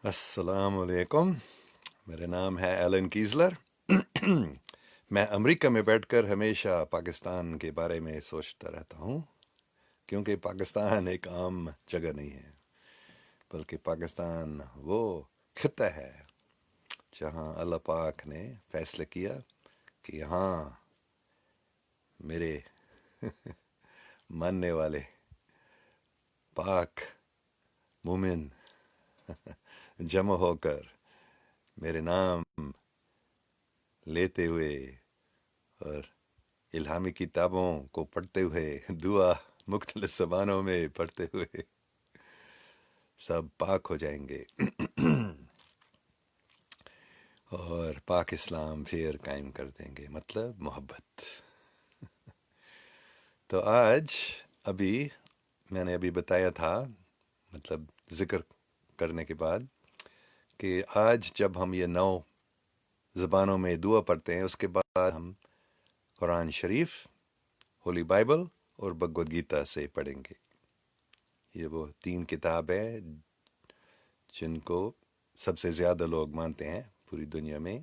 السلام علیکم. میرا نام ہے ایلن کیزلر. میں امریکہ میں بیٹھ کر ہمیشہ پاکستان کے بارے میں سوچتا رہتا ہوں، کیونکہ پاکستان ایک عام جگہ نہیں ہے، بلکہ پاکستان وہ خطہ ہے جہاں اللہ پاک نے فیصلہ کیا کہ یہاں میرے ماننے والے پاک مومن جمع ہو کر میرے نام لیتے ہوئے اور الہامی کتابوں کو پڑھتے ہوئے، دعا مختلف زبانوں میں پڑھتے ہوئے سب پاک ہو جائیں گے اور پاک اسلام پھر قائم کر دیں گے، مطلب محبت. تو آج میں نے ابھی بتایا تھا، مطلب ذکر کرنے کے بعد، کہ آج جب ہم یہ 9 زبانوں میں دعا پڑھتے ہیں، اس کے بعد ہم قرآن شریف، ہولی بائبل اور بھگوت گیتا سے پڑھیں گے. یہ وہ 3 کتابیں جن کو سب سے زیادہ لوگ مانتے ہیں پوری دنیا میں.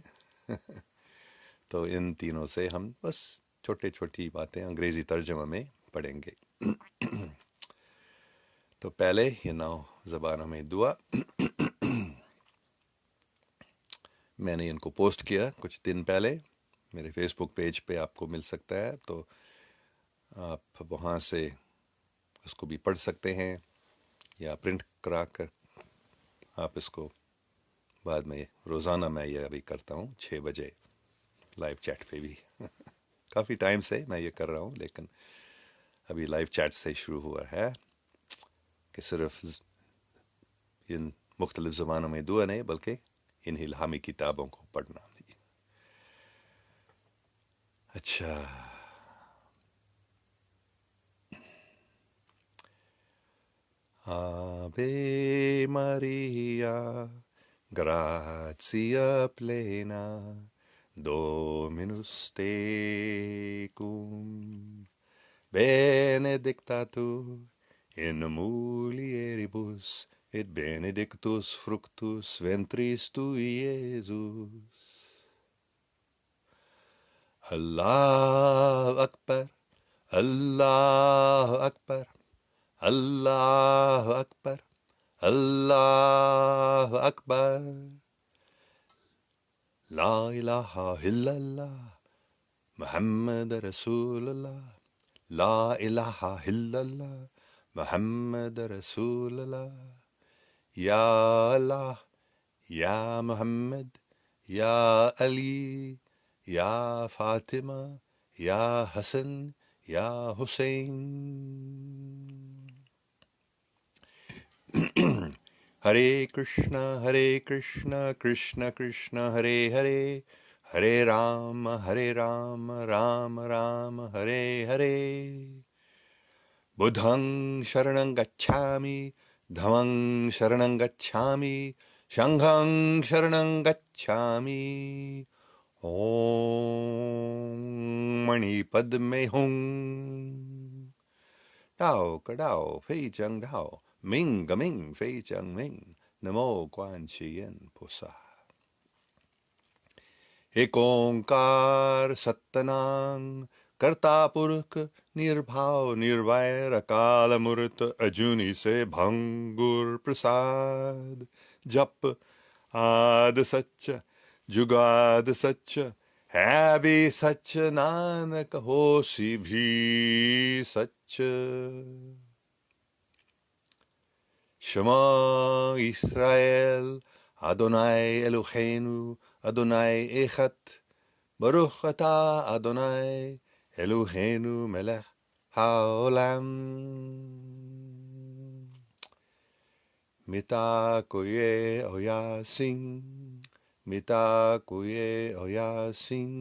تو ان تینوں سے ہم بس چھوٹی باتیں انگریزی ترجمہ میں پڑھیں گے. تو پہلے یہ 9 زبانوں میں دعا میں نے ان کو پوسٹ کیا کچھ دن پہلے میرے فیس بک پیج پہ، آپ کو مل سکتا ہے، تو آپ وہاں سے اس کو بھی پڑھ سکتے ہیں یا پرنٹ کرا کر آپ اس کو بعد میں روزانہ میں یہ ابھی کرتا ہوں 6 بجے لائیو چیٹ پہ بھی. کافی ٹائم سے میں یہ کر رہا ہوں، لیکن ابھی لائیو چیٹ سے شروع ہوا ہے کہ صرف ان مختلف زبانوں میں دعا نہیں، بلکہ ان الہامی کتابوں کو پڑھنا بھی. اچھا، آوے ماریا گرازیا پلینا Dominus tecum, benedictatur in mulieribus, et benedictus fructus ventris tui, Iesus. Allahu Akbar, Allahu Akbar, Allahu Akbar, Allahu Akbar. La ilaha illallah, Muhammad Rasulullah. La ilaha illallah, Muhammad Rasulullah. Ya Allah, Ya Muhammad, Ya Ali, Ya Fatima, Ya Hassan, Ya Hussein. Hare Krishna, Krishna Krishna, Hare Hare, Hare Rama, Rama Rama, Hare Hare. Buddhang Sharanang Gacchami, Dhammang Sharanang Gacchami, Shanghang Sharanang Gacchami. Om Mani Padme Hum. Dao Kadao Fei Chang Dao, Ming Gaming Fei Chang Ming, Namo Quan Chien Posa. ایک اومکار ستنام کرتا پرکھ نربھاؤ نرویر اکال امرت اجونی سے بھنگور پرساد. جپ آد سچ جگاد سچ ہے بھی سچ نانک ہوسی بھی سچ. شما اسرائیل ادونائی الوہینو ادونائی ایکھت برוך אתה אדוני אלוהינו מלך העולם. מיתה קויה אויסין, מיתה קויה אויסין.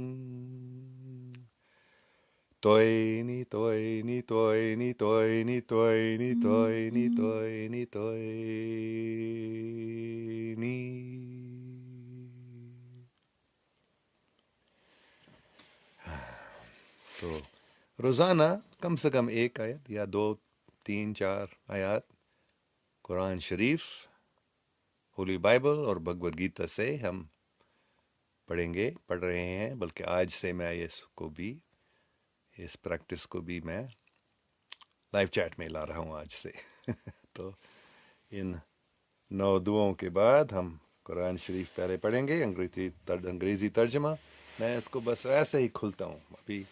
טויני טויני טויני טויני טויני טויני טויני טויני. تو روزانہ کم سے کم 1 آیت یا 2 3 4 آیات قرآن شریف ہولی بائبل اور بھگوت گیتا سے ہم پڑھ رہے ہیں، بلکہ آج سے میں اس پریکٹس کو بھی میں لائیو چیٹ میں لا رہا ہوں آج سے تو ان 9 دعاؤں کے بعد ہم قرآن شریف پہلے پڑھیں گے، انگریزی ترجمہ. میں اس کو بس ایسے ہی کھلتا ہوں، ابھی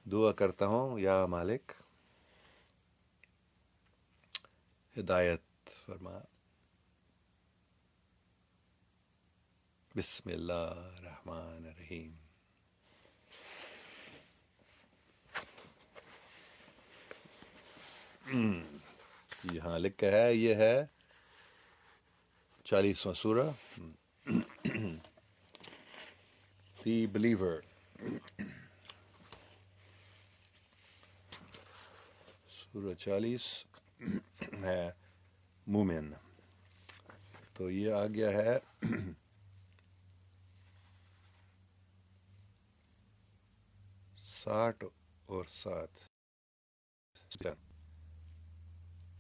دعا کرتا ہوں. یا مالک ہدایت فرما. بسم اللہ الرحمن الرحیم. یہاں لکھا ہے، یہ ہے 40واں سورہ دی بلیور. سورہ 40 ہے مومن. تو یہ آ گیا ہے 60 اور 7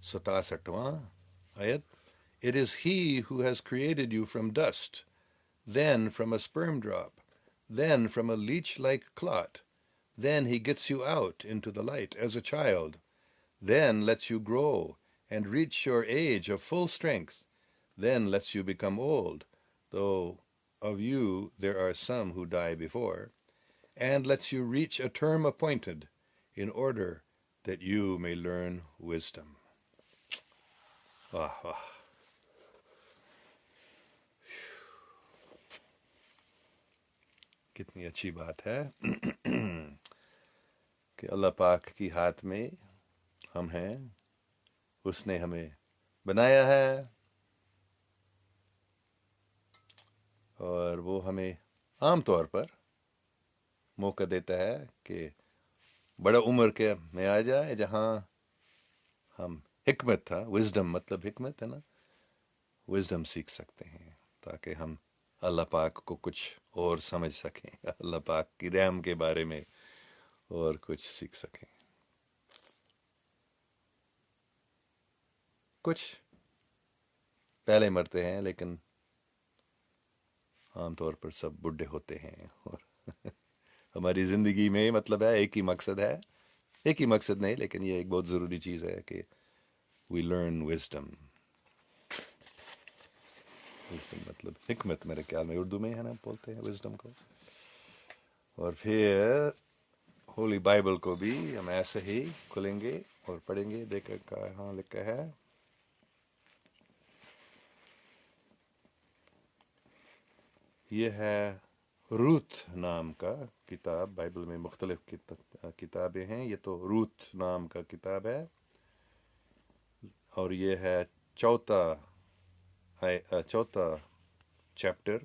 67واں آیت. It is he who has created you from dust, then from a sperm drop, then from a leech-like clot. Then he gets you out into the light as a child, then lets you grow and reach your age of full strength, then lets you become old, though of you there are some who die before, and lets you reach a term appointed, in order that you may learn wisdom. واہ واہ. کتنی اچھی بات ہے کہ اللہ پاک کی ہاتھ میں ہم ہیں. اس نے ہمیں بنایا ہے اور وہ ہمیں عام طور پر موقع دیتا ہے کہ بڑا عمر کے میں آ جائے جہاں ہم حکمت تھا، وزڈم مطلب حکمت ہے نا، وزڈم سیکھ سکتے ہیں تاکہ ہم اللہ پاک کو کچھ اور سمجھ سکیں، اللہ پاک کی رحم کے بارے میں اور کچھ سیکھ سکیں. کچھ پہلے مرتے ہیں لیکن عام طور پر سب بڈھے ہوتے ہیں. اور ہماری زندگی میں مطلب ہے ایک ہی مقصد ہے، ایک ہی مقصد نہیں لیکن یہ ایک بہت ضروری چیز ہے کہ وی لرن وزڈم. وزڈم مطلب حکمت، میرے خیال میں اردو میں ہے نا بولتے ہیں وزڈم کو. اور پھر ہولی بائبل کو بھی ہم ایسے ہی کھولیں گے اور پڑھیں گے. دیکھیں کہاں لکھا ہے. یہ ہے روت نام کا کتاب. بائبل میں مختلف کتابیں ہیں، یہ تو روت نام کا کتاب ہے، اور یہ ہے چوتھا چیپٹر،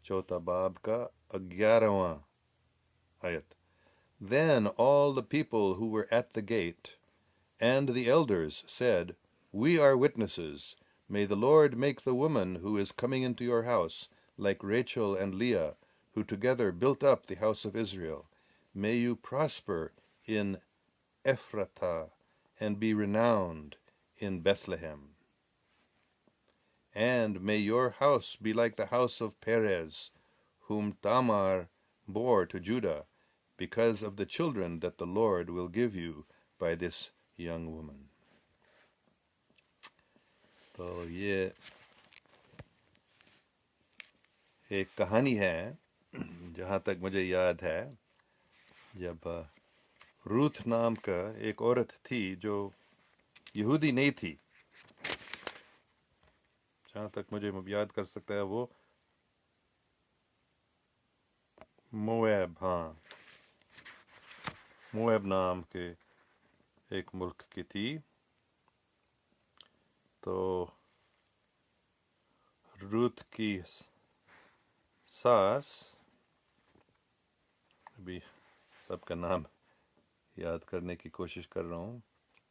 چوتھا باب کا 11واں آیت. Then all the people who were at the gate and the elders said, We are witnesses. May the Lord make the woman who is coming into your house like Rachel and Leah, who together built up the house of Israel. May you prosper in Ephrathah and be renowned in Bethlehem. And may your house be like the house of Perez, whom Tamar bore to Judah, because of the children that the Lord will give you by this young woman. تو یہ ایک کہانی ہے، جہاں تک مجھے یاد ہے، جب روت نام کا ایک عورت تھی جو یہودی نہیں تھی، جہاں تک مجھے یاد کر سکتا ہے وہ مویب نام کے ایک ملک کی تھی. تو روت کی ساس، ابھی سب کا نام یاد کرنے کی کوشش کر رہا ہوں،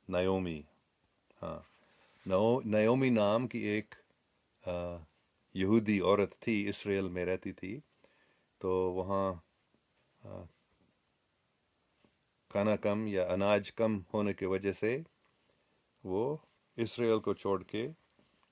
نایومی. ہاں، نایومی نام کی ایک یہودی عورت تھی، اسرائیل میں رہتی تھی. تو وہاں کھانا کم یا اناج کم ہونے کی وجہ سے وہ اسرائیل کو چھوڑ کے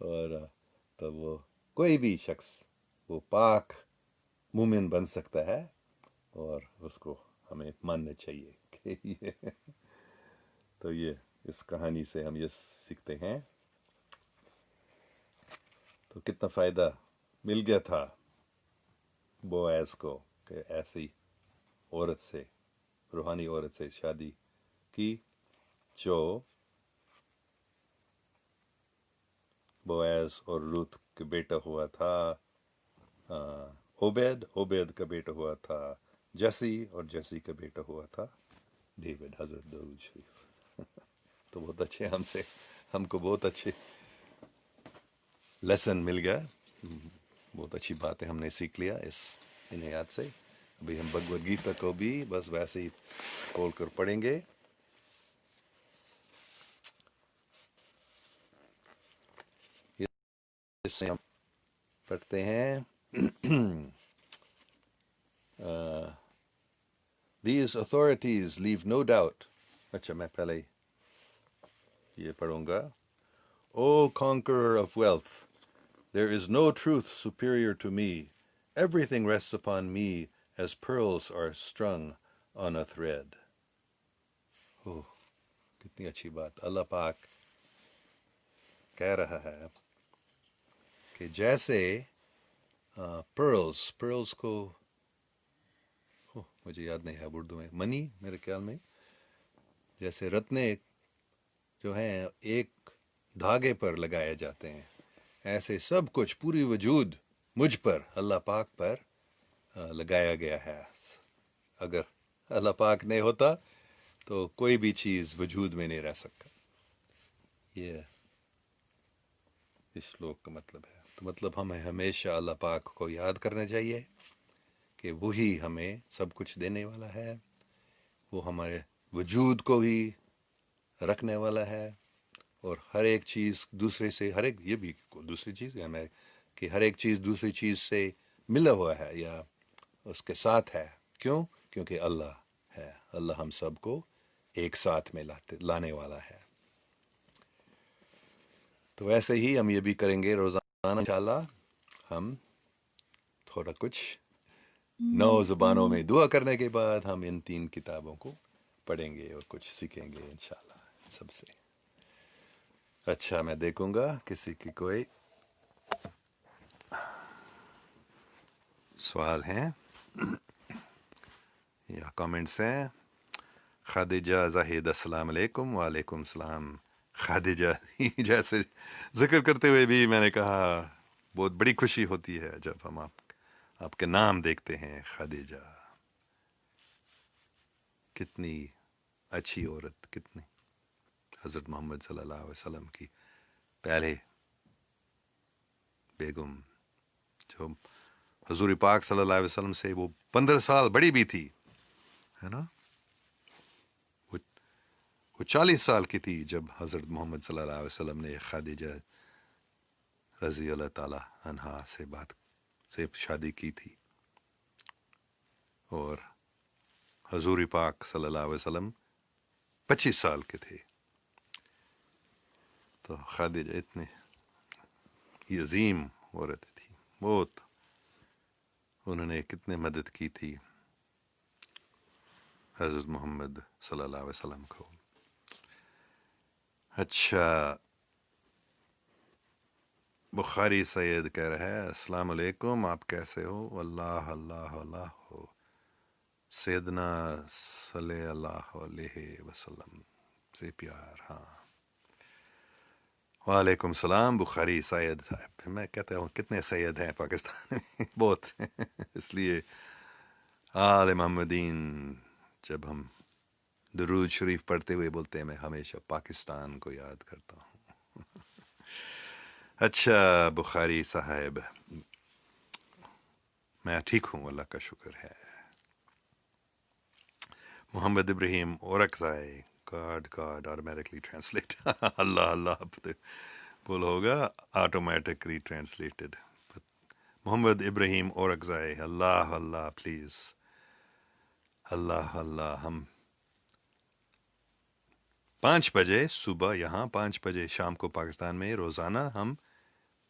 اور تب وہ کوئی بھی شخص وہ پاک مومن بن سکتا ہے، اور اس کو ہمیں ماننا چاہیے کہ تو یہ اس کہانی سے ہم یہ سیکھتے ہیں. تو کتنا فائدہ مل گیا تھا بوعز کو کہ ایسی عورت سے، روحانی عورت سے شادی کی جو بوعز اور روت کا بیٹا ہوا تھا. عبید کا بیٹا ہوا تھا جیسی، اور جیسی کا بیٹا ہوا تھا ڈیوڈ، حضرت داؤد شریف. تو بہت اچھے ہم کو بہت اچھے لیسن مل گیا، بہت اچھی باتیں ہم نے سیکھ لیا ان آیات سے. ابھی ہم بھگوت گیتا کو بھی بس ویسے ہی کھول کر پڑھیں گے. اس سے ہم پڑھتے ہیں These authorities leave no doubt. اچھا میں پہلے یہ پڑھوں گا. O conqueror of wealth, there is no truth superior to me. Everything rests upon me as pearls are strung on a thread. اوہ کتنی اچھی بات. اللہ پاک کہہ رہا ہے کہ جیسے پرلز کو مجھے یاد نہیں ہے اردو میں، منی میرے خیال میں، جیسے رتنے جو ہیں ایک دھاگے پر لگائے جاتے ہیں، ایسے سب کچھ پوری وجود مجھ پر، اللہ پاک پر لگایا گیا ہے. اگر اللہ پاک نہیں ہوتا تو کوئی بھی چیز وجود میں نہیں رہ سکتا. یہ اس لوک کا مطلب ہے. تو مطلب ہمیں ہمیشہ اللہ پاک کو یاد کرنا چاہیے کہ وہی ہمیں سب کچھ دینے والا ہے، وہ ہمارے وجود کو ہی رکھنے والا ہے، اور ہر ایک چیز دوسرے سے، ہر ایک یہ بھی دوسری چیز ہے ہمیں کہ ہر ایک چیز دوسری چیز سے ملا ہوا ہے یا اس کے ساتھ ہے. کیوں؟ کیونکہ اللہ ہے. اللہ ہم سب کو ایک ساتھ میں لانے والا ہے. تو ویسے ہی ہم یہ بھی کریں گے روزانہ انشاءاللہ. ہم تھوڑا کچھ 9 زبانوں میں دعا کرنے کے بعد ہم ان 3 کتابوں کو پڑھیں گے اور کچھ سیکھیں گے انشاءاللہ سب سے. اچھا میں دیکھوں گا کسی کی کوئی سوال ہیں یا کامنٹس ہیں. خادجہ زاہد السلام علیکم. وعلیکم السلام. خادجہ جیسے ذکر کرتے ہوئے بھی میں نے کہا بہت بڑی خوشی ہوتی ہے جب ہم آپ کے نام دیکھتے ہیں. خادجہ کتنی اچھی عورت، کتنی حضرت محمد صلی اللہ علیہ وسلم کی پہلے بیگم، جو حضور پاک صلی اللہ علیہ وسلم سے وہ 15 سال بڑی بھی تھی، ہے نا. وہ 40 سال کی تھی جب حضرت محمد صلی اللہ علیہ وسلم نے خادجہ رضی اللہ تعالی عنہا سے شادی کی تھی، اور حضور پاک صلی اللہ علیہ وسلم 25 سال کے تھے. تو خادجہ اتنی عظیم عورت تھی، بہت انہوں نے کتنے مدد کی تھی حضرت محمد صلی اللہ علیہ وسلم کو. اچھا بخاری سید کہہ رہا ہے السلام علیکم، آپ کیسے ہو؟ اللہ اللہ اللہ ہو سیدنا صلی اللہ علیہ وسلم سے پیار. ہاں وعلیکم السلام بخاری سید صاحب. میں کہتا ہوں کتنے سید ہیں پاکستان میں بہت اس لیے آل محمدین جب ہم درود شریف پڑھتے ہوئے بولتے ہیں میں ہمیشہ پاکستان کو یاد کرتا ہوں. اچھا بخاری صاحب میں ٹھیک ہوں، اللہ کا شکر ہے. Muhammad Ibrahim Orakzai God automatically translate Allah Allah بول ہوگا automatically translated. Muhammad Ibrahim Orakzai Allah Allah please Allah Allah. ہم 5 بجے صبح یہاں، 5 بجے شام کو پاکستان میں روزانہ ہم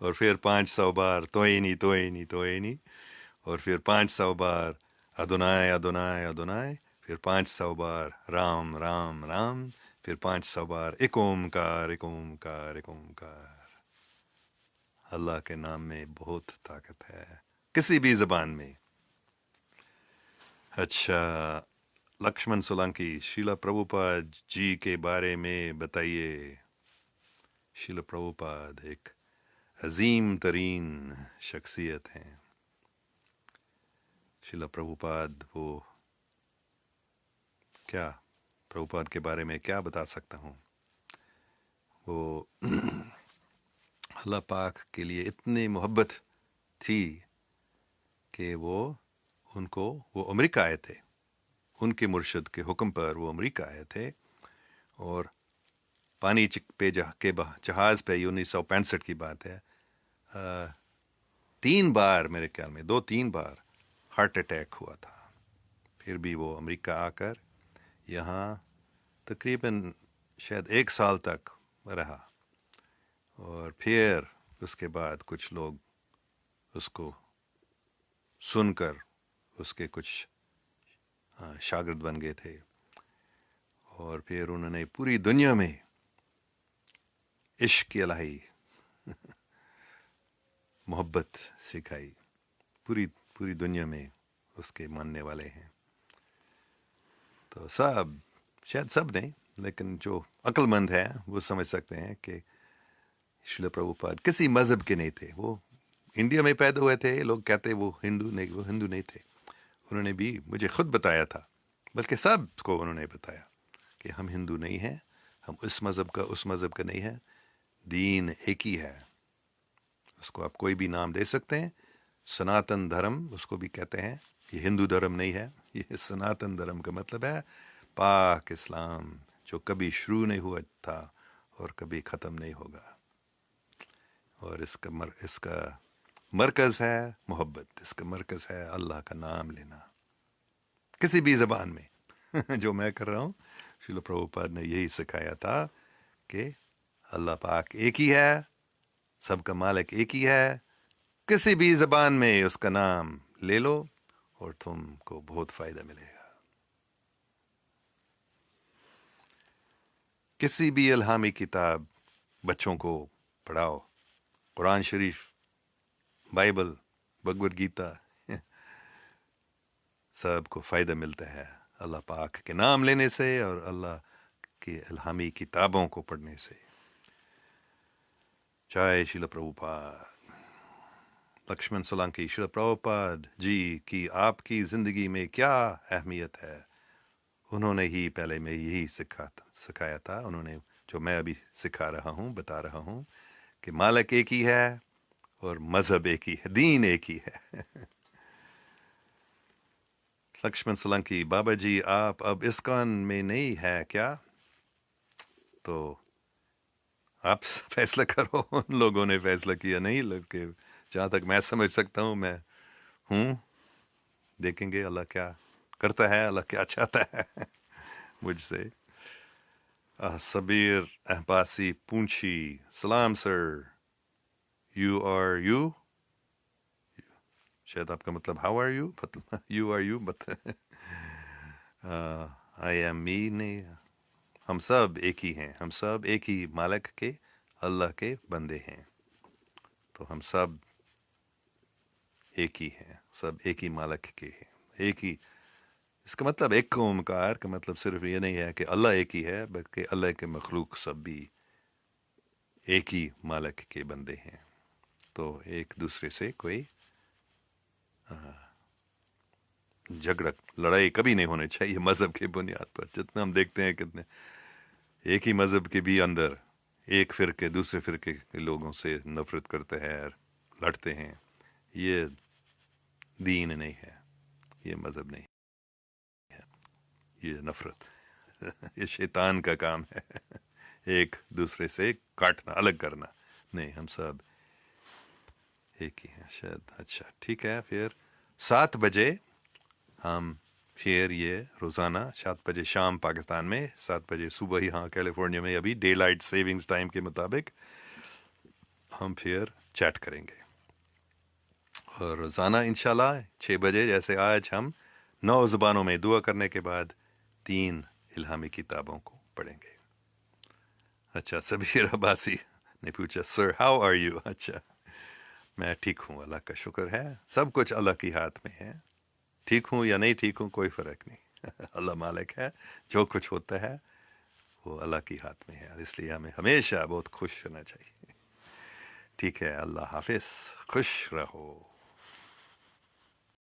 اور پھر 500 بار توئینی توئینی توئینی، اور پھر 500 بار ادونائے ادونائے ادونائے، پھر 500 بار رام رام رام، پھر 500 بار ایک اومکار ایک اومکار ایک اومکار۔ اللہ کے نام میں بہت طاقت ہے، کسی بھی زبان میں۔ اچھا، لکشمن سولانکی، شیلا پربھوپاد جی کے بارے میں بتائیے۔ شیلا پربھوپاد ایک عظیم ترین شخصیت ہیں۔ شیلا پربھوپاد، وہ کیا پربھوپاد کے بارے میں کیا بتا سکتا ہوں؟ وہ اللہ پاک کے لیے اتنی محبت تھی کہ وہ امریکہ آئے تھے، ان کے مرشد کے حکم پر وہ امریکہ آئے تھے، اور پانی پہ جہاز پہ 1965 کی بات ہے، 3 بار میرے خیال میں 2-3 بار ہارٹ اٹیک ہوا تھا، پھر بھی وہ امریکہ آ کر یہاں تقریباً شاید 1 سال تک رہا، اور پھر اس کے بعد کچھ لوگ اس کو سن کر اس کے کچھ شاگرد بن گئے تھے، اور پھر انہوں نے پوری دنیا میں عشق کی الہی محبت سکھائی، پوری دنیا میں اس کے ماننے والے ہیں۔ تو شاید سب نہیں، لیکن جو عقل مند ہے وہ سمجھ سکتے ہیں کہ شیلا پربھوپاد کسی مذہب کے نہیں تھے، وہ انڈیا میں پیدا ہوئے تھے، لوگ کہتے وہ ہندو نہیں تھے۔ انہوں نے بھی مجھے خود بتایا تھا، بلکہ سب کو انہوں نے بتایا کہ ہم ہندو نہیں ہیں، ہم اس مذہب کا نہیں ہے، دین ایک ہی ہے، اس کو آپ کوئی بھی نام دے سکتے ہیں، سناتن دھرم اس کو بھی کہتے ہیں، یہ ہندو دھرم نہیں ہے، یہ سناتن دھرم کا مطلب ہے پاک اسلام، جو کبھی شروع نہیں ہوا تھا اور کبھی ختم نہیں ہوگا، اور اس کا مرکز ہے محبت، اس کا مرکز ہے اللہ کا نام لینا، کسی بھی زبان میں جو میں کر رہا ہوں۔ شیلا پربھوپاد نے یہی سکھایا تھا کہ اللہ پاک ایک ہی ہے، سب کا مالک ایک ہی ہے، کسی بھی زبان میں اس کا نام لے لو اور تم کو بہت فائدہ ملے گا۔ کسی بھی الہامی کتاب بچوں کو پڑھاؤ، قرآن شریف، بائبل، بھگوت گیتا، سب کو فائدہ ملتا ہے اللہ پاک کے نام لینے سے اور اللہ کی الہامی کتابوں کو پڑھنے سے۔ جائے شیلا پربھوپاد۔ لکشمن سولانکی، شیلا پربھوپاد جی کی آپ کی زندگی میں کیا اہمیت ہے؟ انہوں نے ہی پہلے میں یہی سکھایا تھا، انہوں نے جو میں ابھی سکھا رہا ہوں، بتا رہا ہوں کہ مالک ایک ہی ہے اور مذہب ایک ہی ہے، دین ایک ہی ہے۔ لکشمن سولانکی، بابا جی آپ اب اسکان میں نہیں ہے کیا؟ تو آپ فیصلہ کرو، ان لوگوں نے فیصلہ کیا نہیں، کہ جہاں تک میں سمجھ سکتا ہوں میں ہوں، دیکھیں گے اللہ کیا کرتا ہے، اللہ کیا چاہتا ہے مجھ سے۔ صبیر احباسی پونچھی، سلام سر، یو آر یو، شاید آپ کا مطلب how are you, you are you, I'm me می نہیں، ہم سب ایک ہی ہیں، ہم سب ایک ہی مالک کے، اللہ کے بندے ہیں، تو ہم سب ایک ہی ہیں، سب ایک ہی مالک کے ہیں، ایک ہی۔ اس کا مطلب ایک اومکار کا مطلب صرف یہ نہیں ہے کہ اللہ ایک ہی ہے، بلکہ اللہ کے مخلوق سب بھی ایک ہی مالک کے بندے ہیں، تو ایک دوسرے سے کوئی جھگڑا لڑائی کبھی نہیں ہونے چاہیے مذہب کے بنیاد پر۔ جتنا ہم دیکھتے ہیں کتنے ایک ہی مذہب کے بھی اندر ایک فرقے دوسرے فرقے کے لوگوں سے نفرت کرتے ہیں اور لڑتے ہیں، یہ دین نہیں ہے، یہ مذہب نہیں ہے، یہ نفرت یہ شیطان کا کام ہے، ایک دوسرے سے کاٹنا، الگ کرنا نہیں، ہم سب ایک ہی ہیں شاید۔ اچھا ٹھیک ہے، پھر 7 بجے ہم پھر یہ روزانہ 7 بجے شام پاکستان میں، 7 بجے صبح یہاں کیلیفورنیا میں ابھی ڈے لائٹ سیونگز ٹائم کے مطابق ہم پھر چیٹ کریں گے. اور روزانہ انشاءاللہ 6 بجے جیسے آج ہم 9 زبانوں میں دعا کرنے کے بعد 3 الہامی کتابوں کو پڑھیں گے. اچھا، سبیر عباسی نے پوچھا سر ہاؤ آر یو. اچھا، میں ٹھیک ہوں، اللہ کا شکر ہے. سب کچھ اللہ کے ہاتھ میں ہے. ٹھیک ہوں یا نہیں ٹھیک ہوں کوئی فرق نہیں. اللہ مالک ہے. جو کچھ ہوتا ہے وہ اللہ کے ہاتھ میں ہے، اس لیے ہمیں ہمیشہ بہت خوش رہنا چاہیے. ٹھیک ہے، اللہ حافظ، خوش رہو.